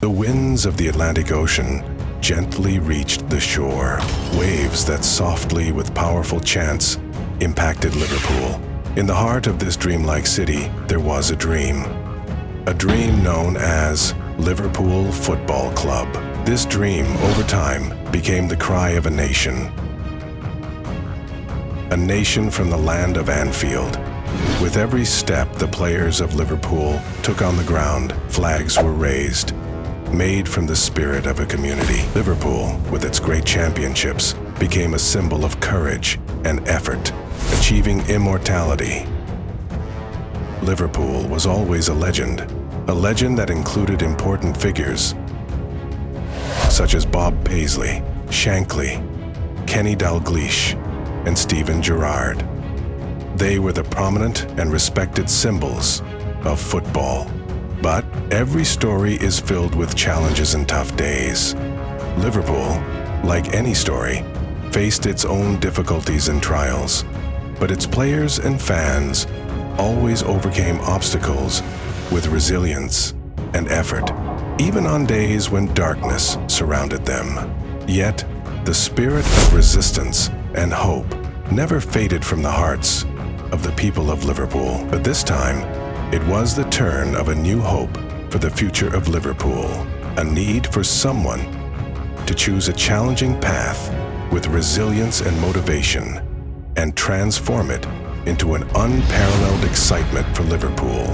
The winds of the Atlantic Ocean gently reached the shore. Waves that softly, with powerful chants, impacted Liverpool. In the heart of this dreamlike city, there was a dream. A dream known as Liverpool Football Club. This dream, over time, became the cry of a nation. A nation from the land of Anfield. With every step the players of Liverpool took on the ground, flags were raised, made from the spirit of a community. Liverpool, with its great championships, became a symbol of courage and effort, achieving immortality. Liverpool was always a legend that included important figures such as Bob Paisley, Shankly, Kenny Dalglish, and Steven Gerrard. They were the prominent and respected symbols of football. But every story is filled with challenges and tough days. Liverpool, like any story, faced its own difficulties and trials, but its players and fans always overcame obstacles with resilience and effort, even on days when darkness surrounded them. Yet, the spirit of resistance and hope never faded from the hearts of the people of Liverpool. But this time, it was the turn of a new hope for the future of Liverpool, a need for someone to choose a challenging path with resilience and motivation and transform it into an unparalleled excitement for Liverpool.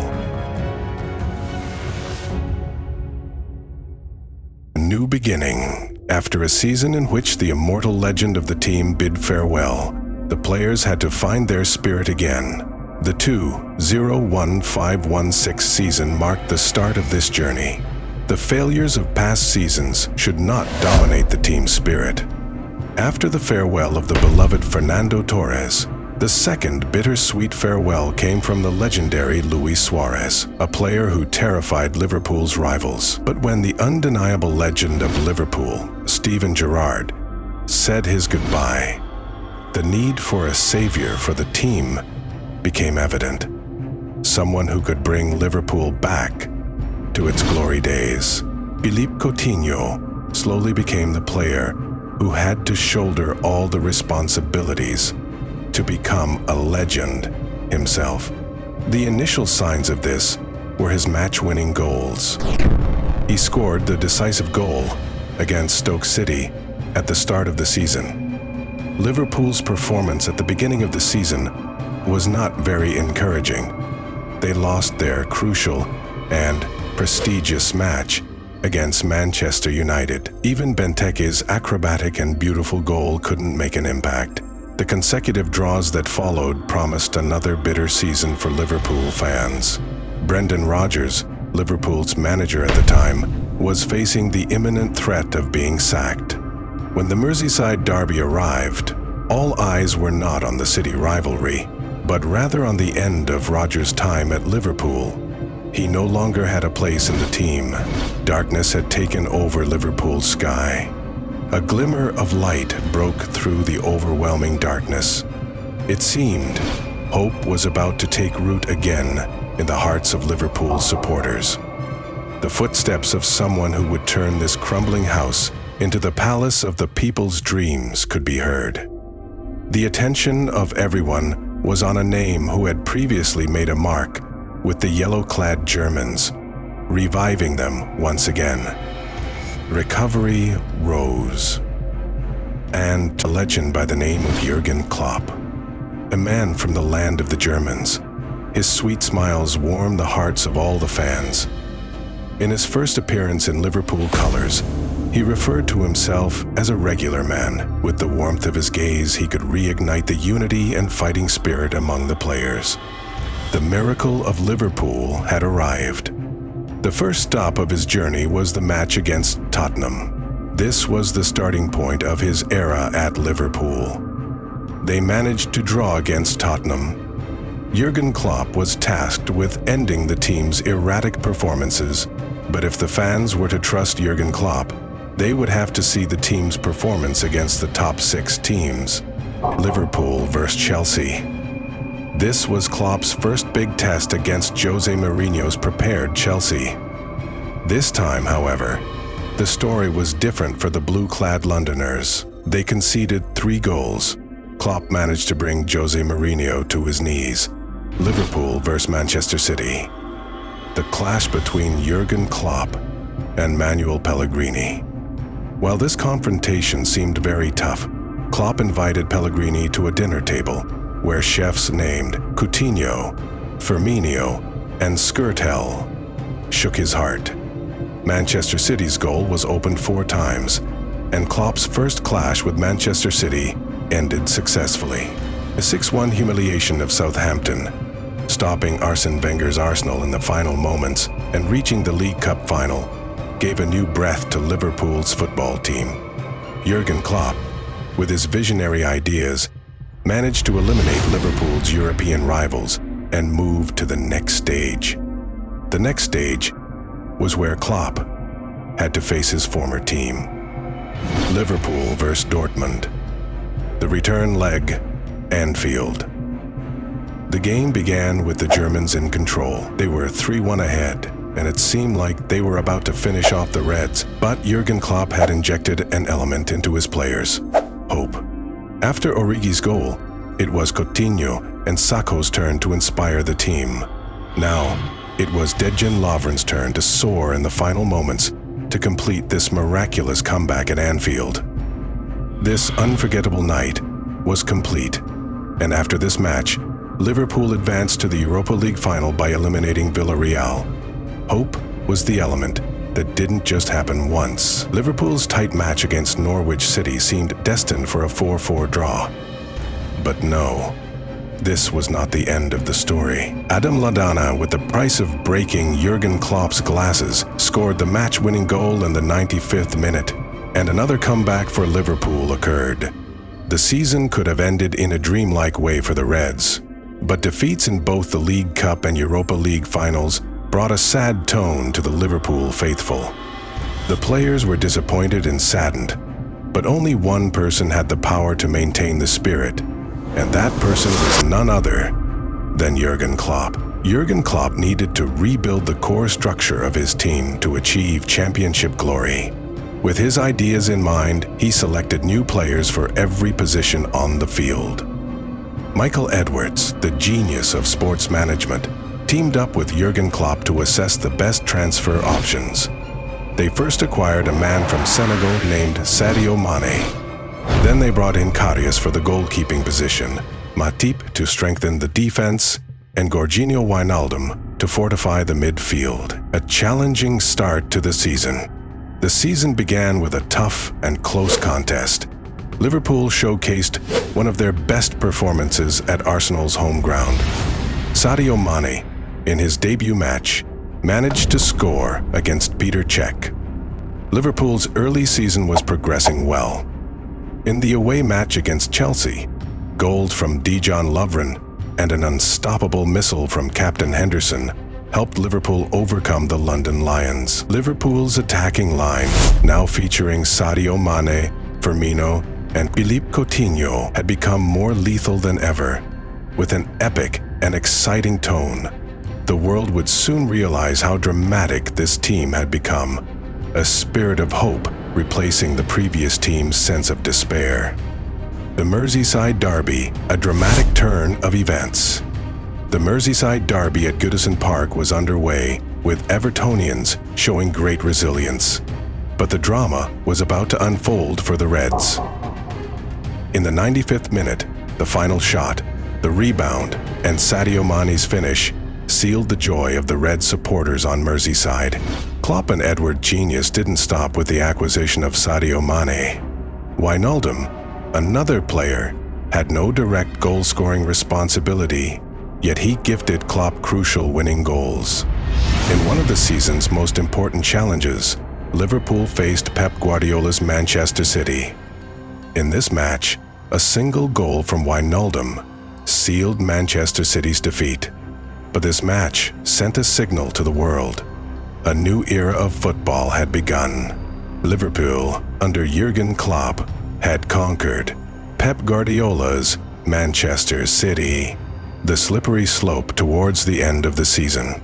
A new beginning. After a season in which the immortal legend of the team bid farewell, the players had to find their spirit again. The 2015-16 season marked the start of this journey. The failures of past seasons should not dominate the team's spirit. After the farewell of the beloved Fernando Torres, the second bittersweet farewell came from the legendary Luis Suarez, a player who terrified Liverpool's rivals. But when the undeniable legend of Liverpool, Steven Gerrard, said his goodbye, the need for a savior for the team became evident. Someone who could bring Liverpool back to its glory days. Philippe Coutinho slowly became the player who had to shoulder all the responsibilities to become a legend himself. The initial signs of this were his match-winning goals. He scored the decisive goal against Stoke City at the start of the season. Liverpool's performance at the beginning of the season was not very encouraging. They lost their crucial and prestigious match against Manchester United. Even Benteke's acrobatic and beautiful goal couldn't make an impact. The consecutive draws that followed promised another bitter season for Liverpool fans. Brendan Rodgers, Liverpool's manager at the time, was facing the imminent threat of being sacked. When the Merseyside derby arrived, all eyes were not on the city rivalry, but rather on the end of Rodgers' time at Liverpool. He no longer had a place in the team. Darkness had taken over Liverpool's sky. A glimmer of light broke through the overwhelming darkness. It seemed hope was about to take root again in the hearts of Liverpool supporters. The footsteps of someone who would turn this crumbling house into the palace of the people's dreams could be heard. The attention of everyone was on a name who had previously made a mark with the yellow-clad Germans, reviving them once again. Recovery rose. And a legend by the name of Jurgen Klopp, a man from the land of the Germans. His sweet smiles warmed the hearts of all the fans. In his first appearance in Liverpool colours, he referred to himself as a regular man. With the warmth of his gaze, he could reignite the unity and fighting spirit among the players. The miracle of Liverpool had arrived. The first stop of his journey was the match against Tottenham. This was the starting point of his era at Liverpool. They managed to draw against Tottenham. Jurgen Klopp was tasked with ending the team's erratic performances, but if the fans were to trust Jurgen Klopp, they would have to see the team's performance against the top 6 teams. Liverpool versus Chelsea. This was Klopp's first big test against Jose Mourinho's prepared Chelsea. This time, however, the story was different for the blue-clad Londoners. They conceded 3 goals. Klopp managed to bring Jose Mourinho to his knees. Liverpool versus Manchester City. The clash between Jurgen Klopp and Manuel Pellegrini. While this confrontation seemed very tough, Klopp invited Pellegrini to a dinner table where chefs named Coutinho, Firmino, and Skrtel shook his heart. Manchester City's goal was opened 4 times, and Klopp's first clash with Manchester City ended successfully. A 6-1 humiliation of Southampton, stopping Arsene Wenger's Arsenal in the final moments and reaching the League Cup final, gave a new breath to Liverpool's football team. Jurgen Klopp, with his visionary ideas, managed to eliminate Liverpool's European rivals and move to the next stage. The next stage was where Klopp had to face his former team. Liverpool versus Dortmund. The return leg, Anfield. The game began with the Germans in control. They were 3-1 ahead, and it seemed like they were about to finish off the Reds, but Jurgen Klopp had injected an element into his players: hope. After Origi's goal, it was Coutinho and Sakho's turn to inspire the team. Now, it was Dejan Lovren's turn to soar in the final moments to complete this miraculous comeback at Anfield. This unforgettable night was complete, and after this match, Liverpool advanced to the Europa League final by eliminating Villarreal. Hope was the element that didn't just happen once. Liverpool's tight match against Norwich City seemed destined for a 4-4 draw. But no, this was not the end of the story. Adam Lallana, with the price of breaking Jurgen Klopp's glasses, scored the match-winning goal in the 95th minute, and another comeback for Liverpool occurred. The season could have ended in a dreamlike way for the Reds, but defeats in both the League Cup and Europa League finals brought a sad tone to the Liverpool faithful. The players were disappointed and saddened, but only one person had the power to maintain the spirit, and that person was none other than Jurgen Klopp. Jurgen Klopp needed to rebuild the core structure of his team to achieve championship glory. With his ideas in mind, he selected new players for every position on the field. Michael Edwards, the genius of sports management, teamed up with Jurgen Klopp to assess the best transfer options. They first acquired a man from Senegal named Sadio Mane. Then they brought in Karius for the goalkeeping position, Matip to strengthen the defense, and Georginio Wijnaldum to fortify the midfield. A challenging start to the season. The season began with a tough and close contest. Liverpool showcased one of their best performances at Arsenal's home ground. Sadio Mane, in his debut match, managed to score against Peter Cech. Liverpool's early season was progressing well. In the away match against Chelsea, goals from Dejan Lovren and an unstoppable missile from Captain Henderson helped Liverpool overcome the London Lions. Liverpool's attacking line, now featuring Sadio Mane, Firmino, and Philippe Coutinho, had become more lethal than ever. With an epic and exciting tone, the world would soon realize how dramatic this team had become, a spirit of hope replacing the previous team's sense of despair. The Merseyside Derby, a dramatic turn of events. The Merseyside Derby at Goodison Park was underway, with Evertonians showing great resilience. But the drama was about to unfold for the Reds. In the 95th minute, the final shot, the rebound, and Sadio Mane's finish sealed the joy of the Red supporters on Merseyside. Klopp and Edward Genius didn't stop with the acquisition of Sadio Mane. Wijnaldum, another player, had no direct goal-scoring responsibility, yet he gifted Klopp crucial winning goals. In one of the season's most important challenges, Liverpool faced Pep Guardiola's Manchester City. In this match, a single goal from Wijnaldum sealed Manchester City's defeat. But this match sent a signal to the world. A new era of football had begun. Liverpool, under Jurgen Klopp, had conquered Pep Guardiola's Manchester City. The slippery slope towards the end of the season.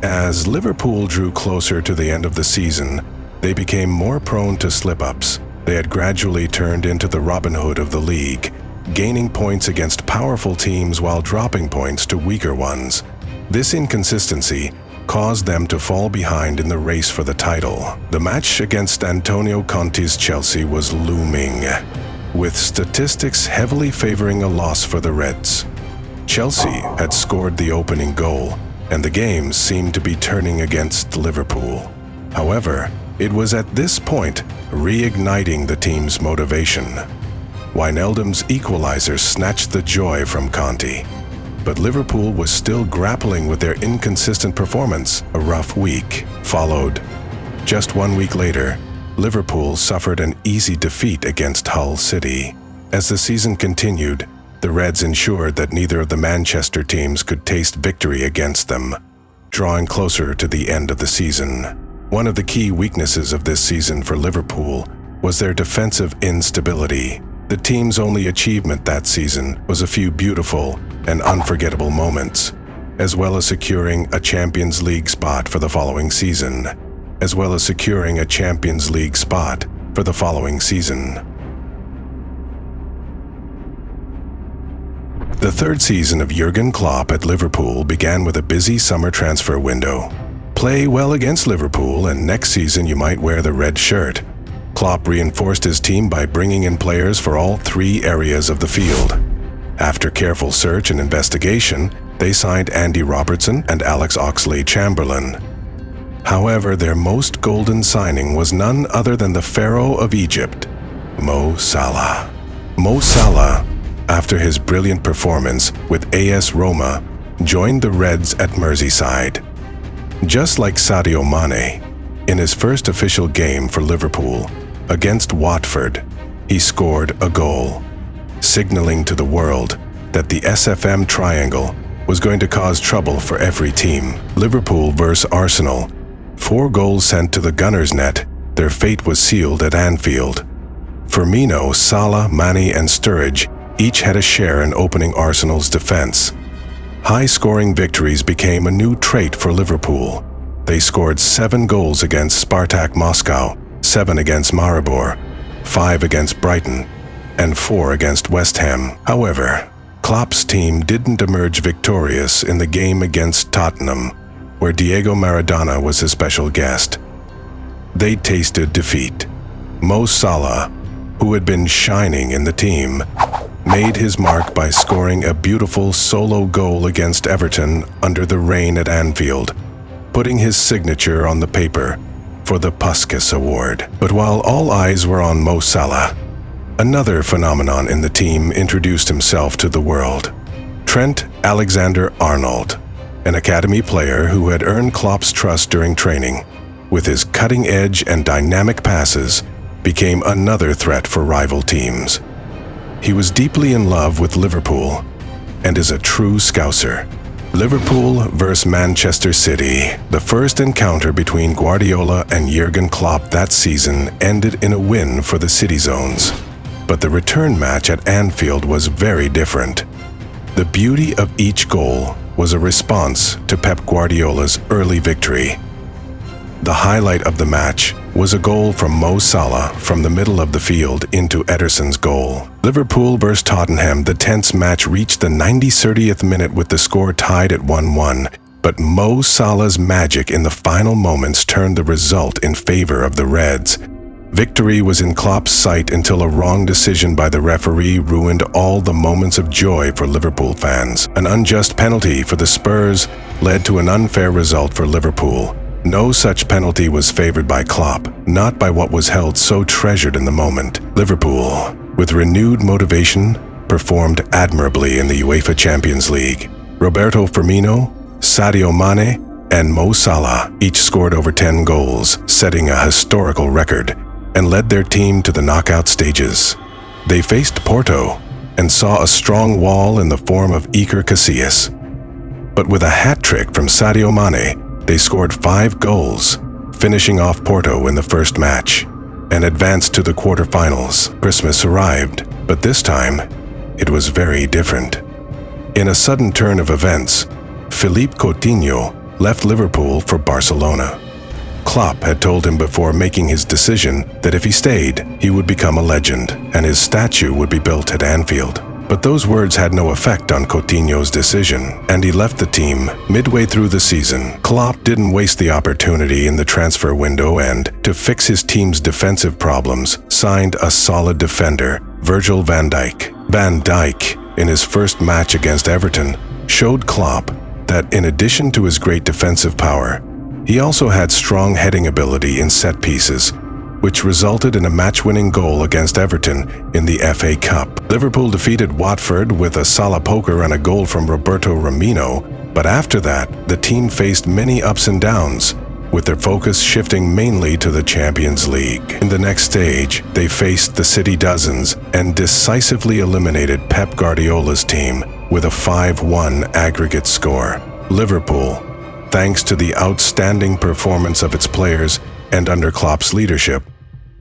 As Liverpool drew closer to the end of the season, they became more prone to slip-ups. They had gradually turned into the Robin Hood of the league, gaining points against powerful teams while dropping points to weaker ones. This inconsistency caused them to fall behind in the race for the title. The match against Antonio Conte's Chelsea was looming, with statistics heavily favoring a loss for the Reds. Chelsea had scored the opening goal, and the game seemed to be turning against Liverpool. However, it was at this point reigniting the team's motivation. Wijnaldum's equalizer snatched the joy from Conte, but Liverpool was still grappling with their inconsistent performance. A rough week followed. Just 1 week later, Liverpool suffered an easy defeat against Hull City. As the season continued, the Reds ensured that neither of the Manchester teams could taste victory against them, drawing closer to the end of the season. One of the key weaknesses of this season for Liverpool was their defensive instability. The team's only achievement that season was a few beautiful and unforgettable moments, as well as securing a Champions League spot for the following season. The third season of Jurgen Klopp at Liverpool began with a busy summer transfer window. Play well against Liverpool and next season you might wear the red shirt. Klopp reinforced his team by bringing in players for all three areas of the field. After careful search and investigation, they signed Andy Robertson and Alex Oxlade-Chamberlain. However, their most golden signing was none other than the Pharaoh of Egypt, Mo Salah. Mo Salah, after his brilliant performance with AS Roma, joined the Reds at Merseyside. Just like Sadio Mane, in his first official game for Liverpool against Watford, he scored a goal, signaling to the world that the SFM triangle was going to cause trouble for every team. Liverpool vs Arsenal, 4 goals sent to the Gunners' net, their fate was sealed at Anfield. Firmino, Salah, Mane and Sturridge each had a share in opening Arsenal's defense. High-scoring victories became a new trait for Liverpool. They scored 7 goals against Spartak Moscow, 7 against Maribor, 5 against Brighton, and 4 against West Ham. However, Klopp's team didn't emerge victorious in the game against Tottenham, where Diego Maradona was a special guest. They tasted defeat. Mo Salah, who had been shining in the team, made his mark by scoring a beautiful solo goal against Everton under the rain at Anfield, putting his signature on the paper for the Puskas Award. But while all eyes were on Mo Salah, another phenomenon in the team introduced himself to the world. Trent Alexander-Arnold, an academy player who had earned Klopp's trust during training, with his cutting-edge and dynamic passes, became another threat for rival teams. He was deeply in love with Liverpool and is a true Scouser. Liverpool vs Manchester City. The first encounter between Guardiola and Jurgen Klopp that season ended in a win for the City Zones. But the return match at Anfield was very different. The beauty of each goal was a response to Pep Guardiola's early victory. The highlight of the match was a goal from Mo Salah from the middle of the field into Ederson's goal. Liverpool vs Tottenham, the tense match reached the 90th minute with the score tied at 1-1, but Mo Salah's magic in the final moments turned the result in favor of the Reds. Victory was in Klopp's sight until a wrong decision by the referee ruined all the moments of joy for Liverpool fans. An unjust penalty for the Spurs led to an unfair result for Liverpool. No such penalty was favored by Klopp, not by what was held so treasured in the moment. Liverpool, with renewed motivation, performed admirably in the UEFA Champions League. Roberto Firmino, Sadio Mane, and Mo Salah each scored over 10 goals, setting a historical record, and led their team to the knockout stages. They faced Porto and saw a strong wall in the form of Iker Casillas. But with a hat-trick from Sadio Mane, they scored 5 goals, finishing off Porto in the first match, and advanced to the quarterfinals. Christmas arrived, but this time, it was very different. In a sudden turn of events, Philippe Coutinho left Liverpool for Barcelona. Klopp had told him before making his decision that if he stayed, he would become a legend and his statue would be built at Anfield. But those words had no effect on Coutinho's decision, and he left the team midway through the season. Klopp didn't waste the opportunity in the transfer window and, to fix his team's defensive problems, signed a solid defender, Virgil van Dijk. Van Dijk, in his first match against Everton, showed Klopp that in addition to his great defensive power, he also had strong heading ability in set pieces, which resulted in a match-winning goal against Everton in the FA Cup. Liverpool defeated Watford with a Salah poker and a goal from Roberto Firmino, but after that, the team faced many ups and downs, with their focus shifting mainly to the Champions League. In the next stage, they faced the City Dozens and decisively eliminated Pep Guardiola's team with a 5-1 aggregate score. Liverpool, thanks to the outstanding performance of its players and under Klopp's leadership,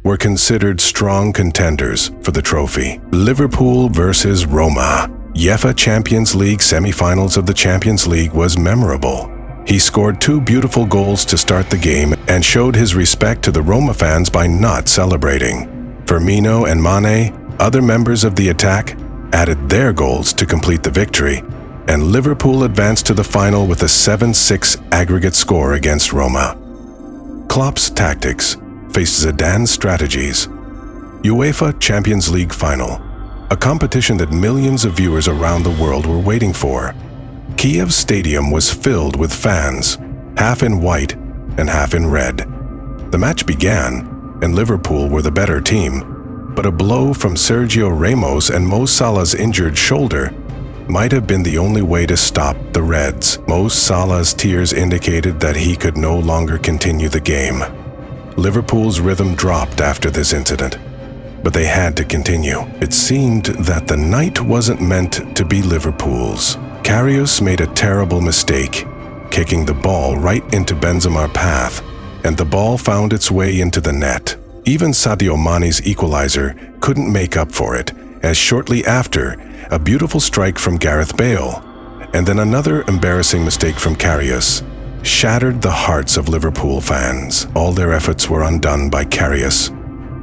were considered strong contenders for the trophy. Liverpool versus Roma. UEFA Champions League semi-finals of the Champions League was memorable. He scored 2 beautiful goals to start the game and showed his respect to the Roma fans by not celebrating. Firmino and Mane, other members of the attack, added their goals to complete the victory, and Liverpool advanced to the final with a 7-6 aggregate score against Roma. Klopp's tactics faced Zidane's strategies. UEFA Champions League Final, a competition that millions of viewers around the world were waiting for. Kiev's stadium was filled with fans, half in white and half in red. The match began, and Liverpool were the better team, but a blow from Sergio Ramos and Mo Salah's injured shoulder might have been the only way to stop the Reds. Mo Salah's tears indicated that he could no longer continue the game. Liverpool's rhythm dropped after this incident, but they had to continue. It seemed that the night wasn't meant to be Liverpool's. Karius made a terrible mistake, kicking the ball right into Benzema's path, and the ball found its way into the net. Even Sadio Mane's equalizer couldn't make up for it, as shortly after, a beautiful strike from Gareth Bale, and then another embarrassing mistake from Karius, shattered the hearts of Liverpool fans. All their efforts were undone by Karius,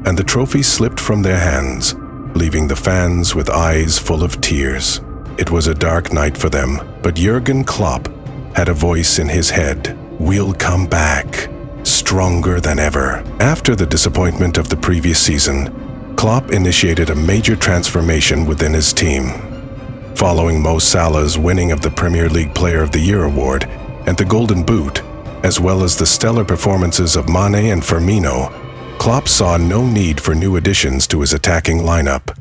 and the trophy slipped from their hands, leaving the fans with eyes full of tears. It was a dark night for them, but Jurgen Klopp had a voice in his head. "We'll come back, stronger than ever." After the disappointment of the previous season, Klopp initiated a major transformation within his team. Following Mo Salah's winning of the Premier League Player of the Year award and the Golden Boot, as well as the stellar performances of Mane and Firmino, Klopp saw no need for new additions to his attacking lineup.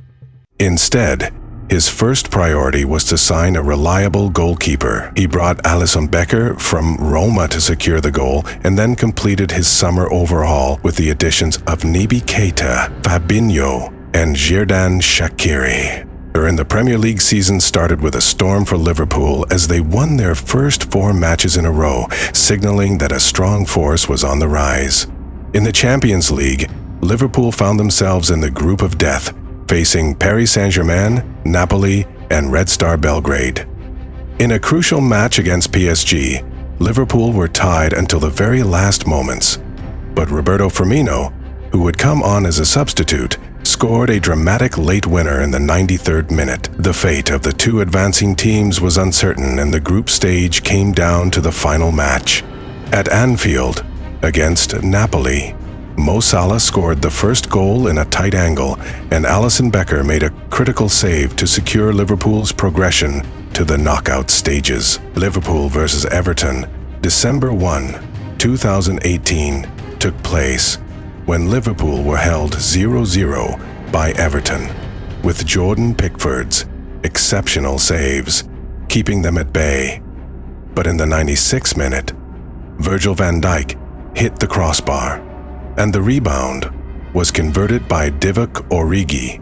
Instead, his first priority was to sign a reliable goalkeeper. He brought Alisson Becker from Roma to secure the goal and then completed his summer overhaul with the additions of Naby Keita, Fabinho, and Xherdan Shaqiri. During the Premier League season started with a storm for Liverpool as they won their first 4 matches in a row, signaling that a strong force was on the rise. In the Champions League, Liverpool found themselves in the group of death, facing Paris Saint-Germain, Napoli, and Red Star Belgrade. In a crucial match against PSG, Liverpool were tied until the very last moments, but Roberto Firmino, who would come on as a substitute, scored a dramatic late winner in the 93rd minute. The fate of the 2 advancing teams was uncertain, and the group stage came down to the final match. At Anfield, against Napoli, Mo Salah scored the first goal in a tight angle, and Alisson Becker made a critical save to secure Liverpool's progression to the knockout stages. Liverpool versus Everton, December 1, 2018, took place when Liverpool were held 0-0 by Everton, with Jordan Pickford's exceptional saves keeping them at bay. But in the 96th minute, Virgil van Dijk hit the crossbar, and the rebound was converted by Divock Origi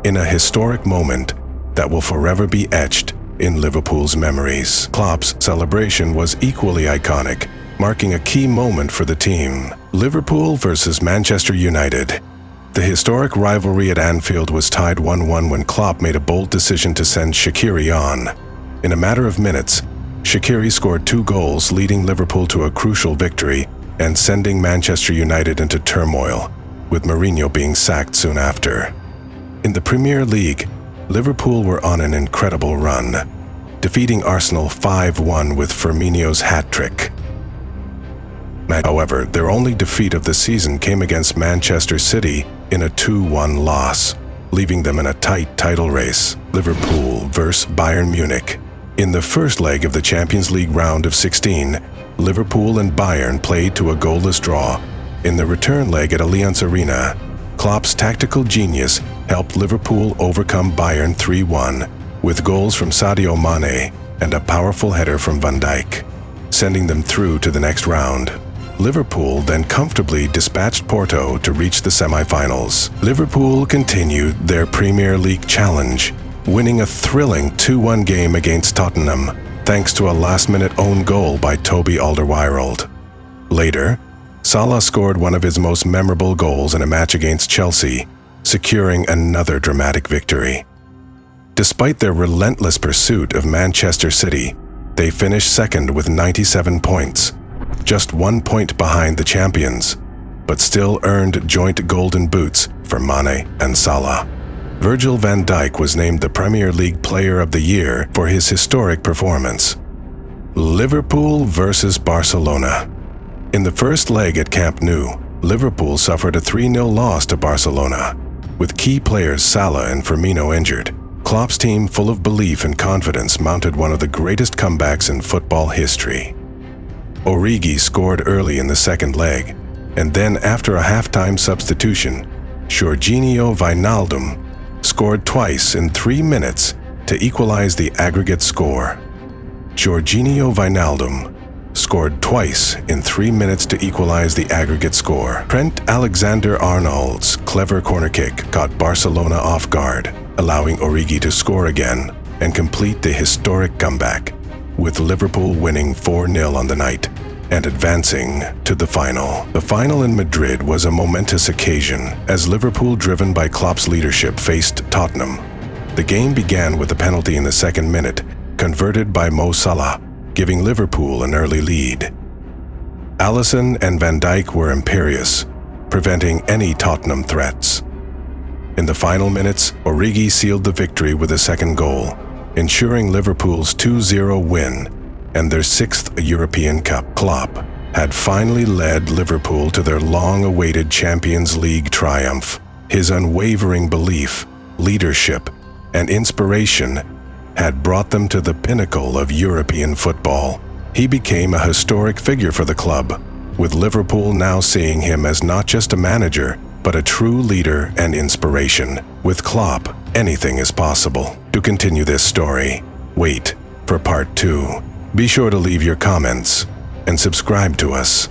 in a historic moment that will forever be etched in Liverpool's memories. Klopp's celebration was equally iconic, marking a key moment for the team. Liverpool versus Manchester United. The historic rivalry at Anfield was tied 1-1 when Klopp made a bold decision to send Shaqiri on. In a matter of minutes, Shaqiri scored 2 goals, leading Liverpool to a crucial victory and sending Manchester United into turmoil, with Mourinho being sacked soon after. In the Premier League, Liverpool were on an incredible run, defeating Arsenal 5-1 with Firmino's hat-trick. However, their only defeat of the season came against Manchester City in a 2-1 loss, leaving them in a tight title race, Liverpool vs Bayern Munich. In the first leg of the Champions League round of 16, Liverpool and Bayern played to a goalless draw. In the return leg at Allianz Arena, Klopp's tactical genius helped Liverpool overcome Bayern 3-1, with goals from Sadio Mane and a powerful header from Van Dijk, sending them through to the next round. Liverpool then comfortably dispatched Porto to reach the semi-finals. Liverpool continued their Premier League challenge, winning a thrilling 2-1 game against Tottenham, thanks to a last-minute own goal by Toby Alderweireld. Later, Salah scored one of his most memorable goals in a match against Chelsea, securing another dramatic victory. Despite their relentless pursuit of Manchester City, they finished second with 97 points, just 1 point behind the champions, but still earned joint golden boots for Mane and Salah. Virgil van Dijk was named the Premier League Player of the Year for his historic performance. Liverpool versus Barcelona. In the first leg at Camp Nou, Liverpool suffered a 3-0 loss to Barcelona, with key players Salah and Firmino injured. Klopp's team, full of belief and confidence, mounted one of the greatest comebacks in football history. Origi scored early in the second leg, and then after a halftime substitution, Jorginho Wijnaldum scored twice in 3 minutes to equalize the aggregate score. Jorginho Wijnaldum scored twice in 3 minutes to equalize the aggregate score. Trent Alexander-Arnold's clever corner kick caught Barcelona off guard, allowing Origi to score again and complete the historic comeback, with Liverpool winning 4-0 on the night and advancing to the final. The final in Madrid was a momentous occasion as Liverpool, driven by Klopp's leadership, faced Tottenham. The game began with a penalty in the second minute, converted by Mo Salah, giving Liverpool an early lead. Alisson and Van Dijk were imperious, preventing any Tottenham threats. In the final minutes, Origi sealed the victory with a second goal, ensuring Liverpool's 2-0 win and their 6th European Cup. Klopp had finally led Liverpool to their long-awaited Champions League triumph. His unwavering belief, leadership, and inspiration had brought them to the pinnacle of European football. He became a historic figure for the club, with Liverpool now seeing him as not just a manager, but a true leader and inspiration. With Klopp, anything is possible. To continue this story, wait for part 2. Be sure to leave your comments and subscribe to us.